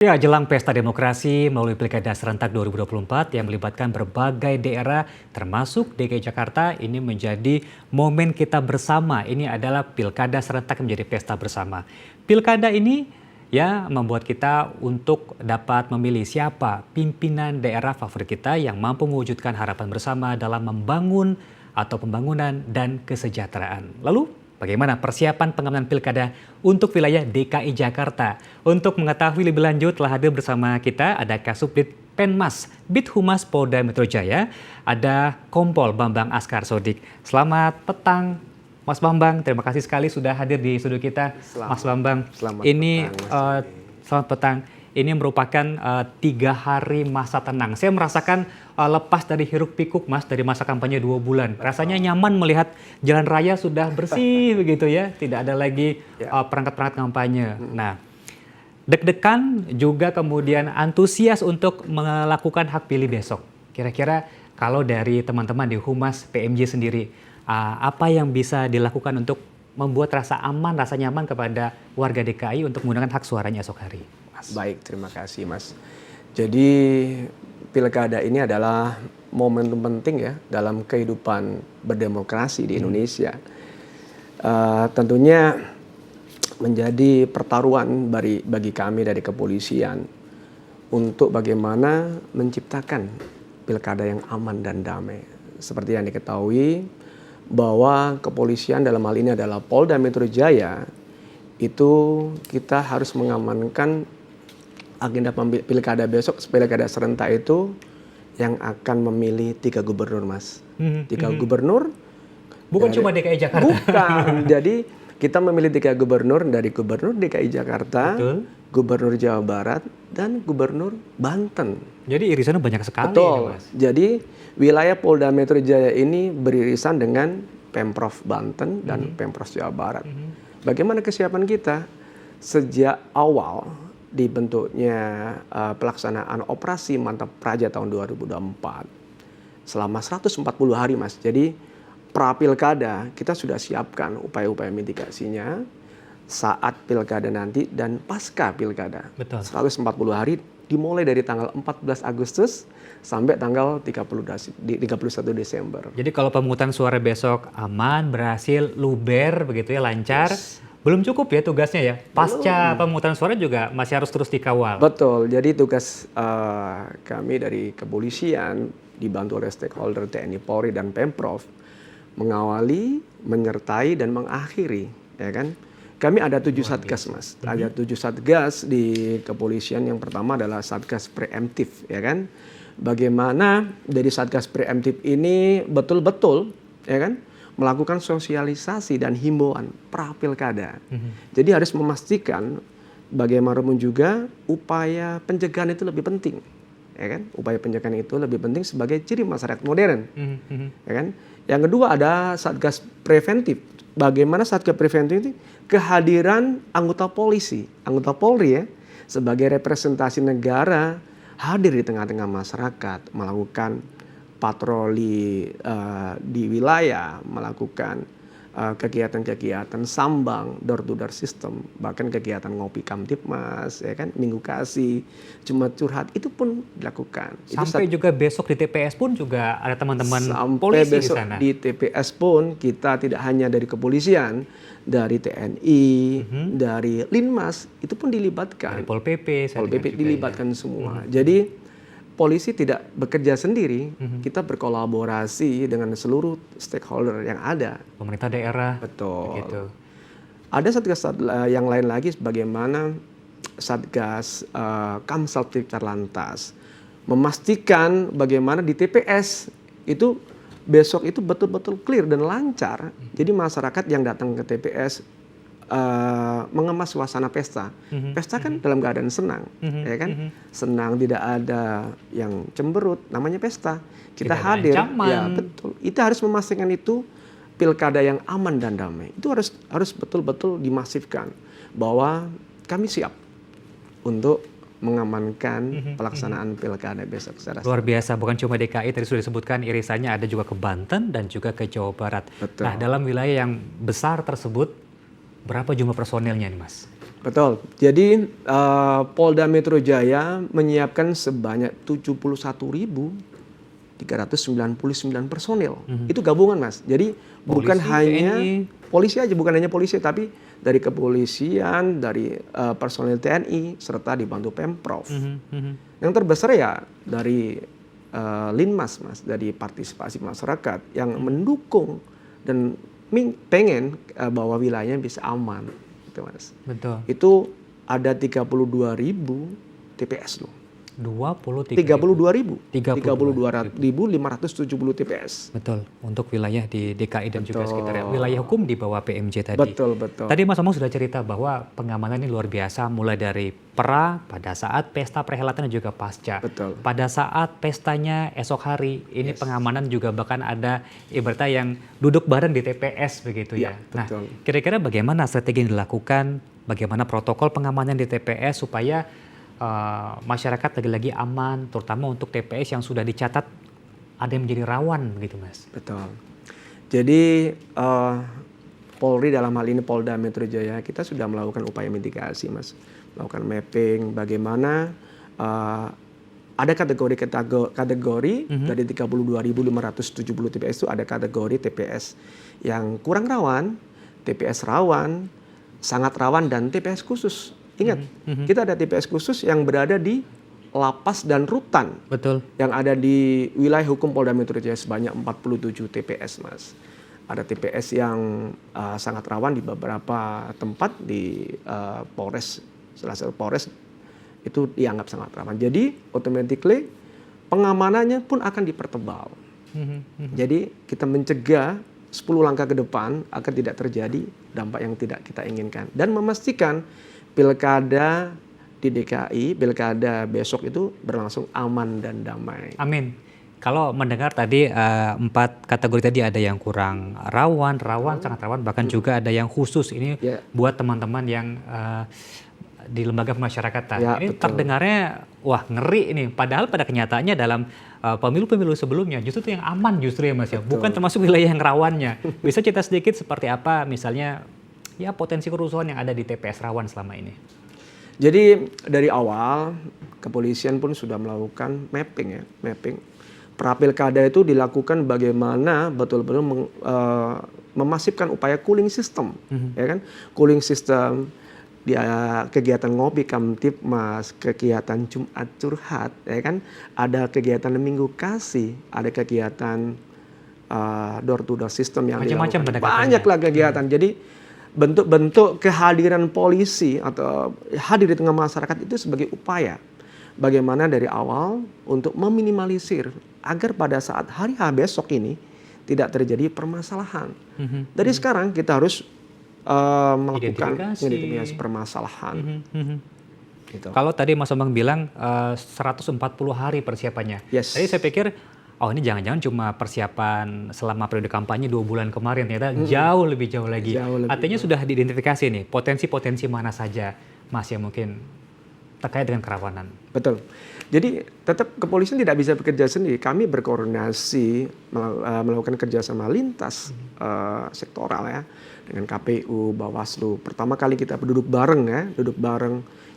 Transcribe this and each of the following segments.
Ya, jelang pesta demokrasi melalui Pilkada serentak 2024 yang melibatkan berbagai daerah termasuk DKI Jakarta, ini menjadi momen kita bersama. Ini adalah Pilkada serentak menjadi pesta bersama. Pilkada ini ya membuat kita untuk dapat memilih siapa pimpinan daerah favorit kita yang mampu mewujudkan harapan bersama dalam membangun atau pembangunan dan kesejahteraan. Lalu bagaimana persiapan pengamanan pilkada untuk wilayah DKI Jakarta? Untuk mengetahui lebih lanjut telah hadir bersama kita ada Kasubdit Penmas Bithumas Polda Metro Jaya, ada Kompol Bambang Askar Sodik. Selamat petang Mas Bambang, terima kasih sekali sudah hadir di studio kita. Mas Bambang, ini selamat petang. Ini merupakan 3 hari masa tenang. Saya merasakan lepas dari hiruk pikuk Mas, dari masa kampanye 2 bulan. Rasanya nyaman melihat jalan raya sudah bersih begitu ya. Tidak ada lagi perangkat-perangkat kampanye. Nah, deg-degan juga kemudian antusias untuk melakukan hak pilih besok. Kira-kira kalau dari teman-teman di Humas PMJ sendiri, apa yang bisa dilakukan untuk membuat rasa aman, rasa nyaman kepada warga DKI untuk menggunakan hak suaranya esok hari? Baik, terima kasih Mas. Jadi pilkada ini adalah momentum penting ya dalam kehidupan berdemokrasi di Indonesia. Tentunya menjadi pertaruhan bagi kami dari kepolisian untuk bagaimana menciptakan pilkada yang aman dan damai. Seperti yang diketahui bahwa kepolisian dalam hal ini adalah Polda Metro Jaya, itu kita harus mengamankan agenda pilkada besok, pilkada serentak itu yang akan memilih 3 gubernur, Mas. 3 gubernur. Bukan cuma DKI Jakarta. Bukan. Jadi kita memilih 3 gubernur dari Gubernur DKI Jakarta, Betul. Gubernur Jawa Barat, dan Gubernur Banten. Jadi irisannya banyak sekali. Betul. Ya, Mas. Jadi wilayah Polda Metro Jaya ini beririsan dengan Pemprov Banten dan Pemprov Jawa Barat. Bagaimana kesiapan kita? Sejak awal dibentuknya pelaksanaan operasi Mantap Praja tahun 2024 selama 140 hari, Mas. Jadi pra pilkada kita sudah siapkan upaya-upaya mitigasinya saat pilkada nanti dan pasca pilkada. Betul. 140 hari dimulai dari tanggal 14 Agustus sampai tanggal 31 Desember. Jadi kalau pemungutan suara besok aman, berhasil, luber begitu ya, lancar. Yes. Belum cukup ya tugasnya ya. Pasca pemungutan suara juga masih harus terus dikawal. Betul. Jadi tugas kami dari kepolisian dibantu oleh stakeholder TNI, Polri dan Pemprov mengawali, menyertai dan mengakhiri, ya kan? Kami ada 7 satgas, Mas. Ada 7 satgas di kepolisian. Yang pertama adalah satgas preemptif, ya kan? Bagaimana dari satgas preemptif ini betul-betul, ya kan, melakukan sosialisasi dan himbauan pra pilkada. Jadi harus memastikan bagaimanapun juga upaya pencegahan itu lebih penting, ya kan? Upaya pencegahan itu lebih penting sebagai ciri masyarakat modern, ya kan? Yang kedua ada satgas preventif. Bagaimana satgas preventif itu kehadiran anggota polisi, anggota Polri ya, sebagai representasi negara hadir di tengah-tengah masyarakat, melakukan patroli di wilayah, melakukan kegiatan-kegiatan sambang, door-to-door system, bahkan kegiatan ngopi kamtipmas, ya kan, minggu kasih, Jumat curhat, itu pun dilakukan. Sampai juga besok di TPS pun juga ada teman-teman polisi besok di sana. Di TPS pun kita tidak hanya dari kepolisian, dari TNI, dari Linmas, itu pun dilibatkan. Dari Pol PP, Pol PP dilibatkan semua. Jadi polisi tidak bekerja sendiri, kita berkolaborasi dengan seluruh stakeholder yang ada. Pemerintah daerah. Betul. Begitu. Ada satgas yang lain lagi bagaimana satgas Kamsel Lantas memastikan bagaimana di TPS itu besok itu betul-betul clear dan lancar. Jadi masyarakat yang datang ke TPS mengemas suasana pesta. Pesta kan dalam keadaan senang, ya kan? Senang, tidak ada yang cemberut, namanya pesta. Kita Tidak hadir, ancaman. ya betul. Itu harus memastikan itu pilkada yang aman dan damai. Itu harus betul-betul dimasifkan bahwa kami siap untuk mengamankan pelaksanaan pilkada besok. Luar biasa, bukan cuma DKI, tadi sudah disebutkan irisannya ada juga ke Banten dan juga ke Jawa Barat. Betul. Nah, dalam wilayah yang besar tersebut, berapa jumlah personelnya nih, Mas? Betul. Jadi Polda Metro Jaya menyiapkan sebanyak 71.399 personil. Itu gabungan, Mas. Jadi bukan Polisi, hanya TNI. polisi aja, bukan hanya polisi, tapi dari kepolisian, dari personil TNI, serta dibantu Pemprov. Yang terbesar ya dari Linmas, Mas, dari partisipasi masyarakat yang mendukung dan pengen bahwa wilayahnya bisa aman, gitu, Mas. Betul. Itu ada 32.000 TPS loh. 32.000. 32.570 TPS. Betul, untuk wilayah di DKI dan juga Betul. sekitarnya. Wilayah hukum di bawah PMJ tadi. Betul, betul. Tadi Mas Omong sudah cerita bahwa pengamanan ini luar biasa, mulai dari pra, pada saat pesta perhelatan dan juga pasca. Betul. Pada saat pestanya esok hari, ini pengamanan juga bahkan ada ibaratnya yang duduk bareng di TPS begitu ya. Nah, betul. kira-kira bagaimana strategi yang dilakukan, bagaimana protokol pengamanan di TPS supaya masyarakat lagi-lagi aman, terutama untuk TPS yang sudah dicatat ada yang menjadi rawan begitu, Mas. Betul. Jadi Polri dalam hal ini Polda Metro Jaya kita sudah melakukan upaya mitigasi, Mas. Melakukan mapping bagaimana ada kategori dari 32.570 TPS itu ada kategori TPS yang kurang rawan, TPS rawan, sangat rawan, dan TPS khusus. Ingat, kita ada TPS khusus yang berada di lapas dan rutan. Betul. Yang ada di wilayah hukum Polda Metro Jaya sebanyak 47 TPS, Mas. Ada TPS yang sangat rawan di beberapa tempat di Polres, salah satu Polres itu dianggap sangat rawan. Jadi, automatically pengamanannya pun akan dipertebal. Jadi, kita mencegah 10 langkah ke depan agar tidak terjadi dampak yang tidak kita inginkan. Dan memastikan pilkada di DKI, pilkada besok itu berlangsung aman dan damai. Amin. Kalau mendengar tadi 4 kategori tadi, ada yang kurang rawan, sangat rawan, bahkan juga ada yang khusus. Ini buat teman-teman yang di lembaga pemasyarakatan. Ini betul. Terdengarnya wah ngeri ini. Padahal pada kenyataannya dalam pemilu-pemilu sebelumnya justru itu yang aman justru ya, Mas ya. Bukan termasuk wilayah yang rawannya. Bisa cerita sedikit seperti apa misalnya ya potensi kerusuhan yang ada di TPS rawan selama ini? Jadi dari awal kepolisian pun sudah melakukan mapping. Pra-pilkada itu dilakukan bagaimana betul-betul memasifkan upaya cooling system, ya kan? Cooling system, kegiatan ngopi Kamtipmas, kegiatan Jumat curhat, ya kan? Ada kegiatan Minggu Kasih, ada kegiatan door to door system yang macam-macam dilakukan. Banyaklah kegiatan. Jadi bentuk-bentuk kehadiran polisi atau hadir di tengah masyarakat itu sebagai upaya bagaimana dari awal untuk meminimalisir agar pada saat hari H besok ini tidak terjadi permasalahan. Dari sekarang kita harus melakukan identifikasi permasalahan. Gitu. Kalau tadi Mas Omang bilang 140 hari persiapannya. Tadi saya pikir ini jangan-jangan cuma persiapan selama periode kampanye 2 bulan kemarin, ternyata jauh lebih jauh lagi. Artinya sudah diidentifikasi nih potensi-potensi mana saja, Mas, yang mungkin terkait dengan kerawanan. Betul. Jadi tetap kepolisian tidak bisa bekerja sendiri. Kami berkoordinasi melakukan kerjasama lintas sektoral ya dengan KPU, Bawaslu. Pertama kali kita duduk bareng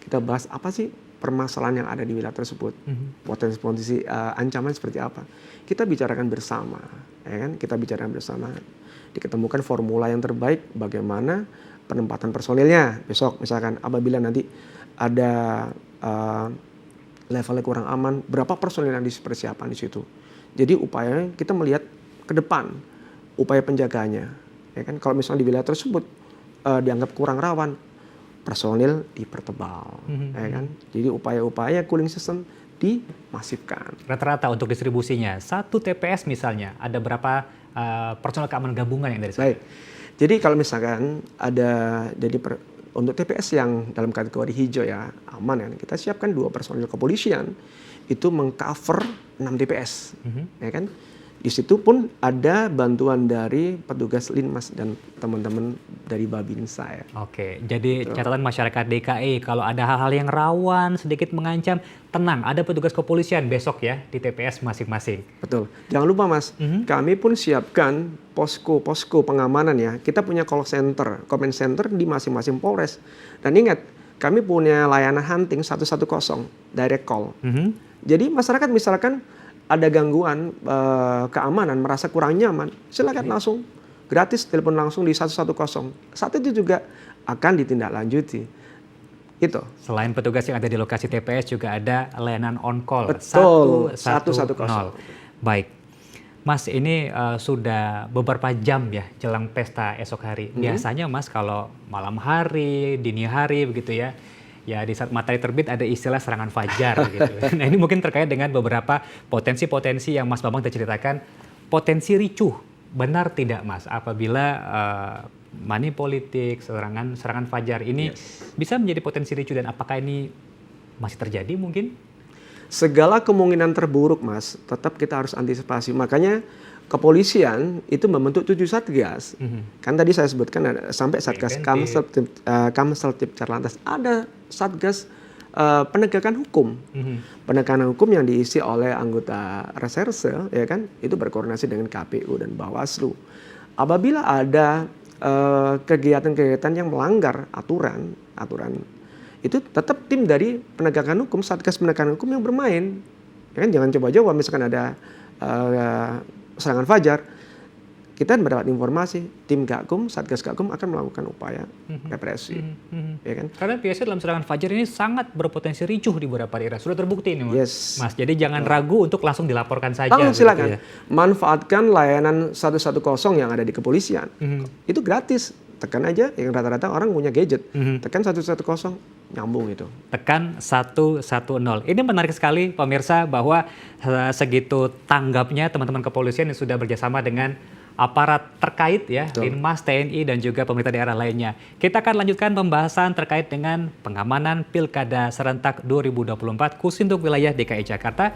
kita bahas apa sih permasalahan yang ada di wilayah tersebut, potensi-potensi ancaman seperti apa. Kita bicarakan bersama, ya kan? Kita bicarakan bersama. Diketemukan formula yang terbaik bagaimana penempatan personilnya besok, misalkan apabila nanti ada levelnya kurang aman, berapa personil yang dipersiapkan di situ. Jadi upaya kita melihat ke depan, upaya penjagaannya, ya kan? Kalau misalnya di wilayah tersebut dianggap kurang rawan, personil dipertebal, ya kan? Jadi upaya-upaya cooling system dimasifkan. Rata-rata untuk distribusinya, satu TPS misalnya, ada berapa personil keamanan gabungan yang dari sana? Baik, jadi kalau misalkan ada untuk TPS yang dalam kategori hijau ya aman ya, kita siapkan 2 personil kepolisian itu mengcover 6 TPS, ya kan? Di situ pun ada bantuan dari petugas Linmas dan teman-teman dari Babinsa ya. Oke, jadi catatan masyarakat DKI kalau ada hal-hal yang rawan, sedikit mengancam, tenang, ada petugas kepolisian besok ya di TPS masing-masing. Betul. Jangan lupa Mas, kami pun siapkan posko pengamanan ya. Kita punya call center, comment center di masing-masing Polres. Dan ingat, kami punya layanan hunting 110, direct call. Jadi masyarakat misalkan ada gangguan keamanan, merasa kurang nyaman, silakan langsung gratis telepon langsung di 110. Saat itu juga akan ditindaklanjuti. Itu. Selain petugas yang ada di lokasi TPS juga ada layanan on call. Betul, 110. 110. Baik. Mas, ini sudah beberapa jam ya jelang pesta esok hari. Biasanya Mas kalau malam hari, dini hari begitu ya, ya di saat matahari terbit ada istilah serangan fajar gitu. Nah ini mungkin terkait dengan beberapa potensi-potensi yang Mas Bambang tadi ceritakan, potensi ricuh. Benar tidak Mas apabila money politik, serangan fajar ini bisa menjadi potensi ricuh, dan apakah ini masih terjadi mungkin? Segala kemungkinan terburuk Mas, tetap kita harus antisipasi. Makanya kepolisian itu membentuk 7 satgas. Kan tadi saya sebutkan ada sampai satgas Kamseltib Carlantas, ada satgas penegakan hukum. Penegakan hukum yang diisi oleh anggota reserse ya kan, itu berkoordinasi dengan KPU dan Bawaslu. Apabila ada kegiatan-kegiatan yang melanggar aturan itu tetap tim dari penegakan hukum, satgas penegakan hukum yang bermain. Ya kan, jangan coba-coba misalkan ada serangan fajar, kita mendapat informasi, tim Gakum, Satgas Gakum akan melakukan upaya represi. Ya kan? Karena biasanya dalam serangan fajar ini sangat berpotensi ricuh di beberapa daerah. Sudah terbukti ini Mas. Jadi jangan ragu untuk langsung dilaporkan saja. Silakan. Gitu ya. Manfaatkan layanan 110 yang ada di kepolisian. Itu gratis. Tekan aja, yang rata-rata orang punya gadget. Tekan 110, nyambung itu. Tekan 110. Ini menarik sekali pemirsa bahwa segitu tanggapnya teman-teman kepolisian yang sudah bekerjasama dengan aparat terkait ya, Linmas, TNI dan juga pemerintah daerah lainnya. Kita akan lanjutkan pembahasan terkait dengan pengamanan Pilkada serentak 2024 khusus untuk wilayah DKI Jakarta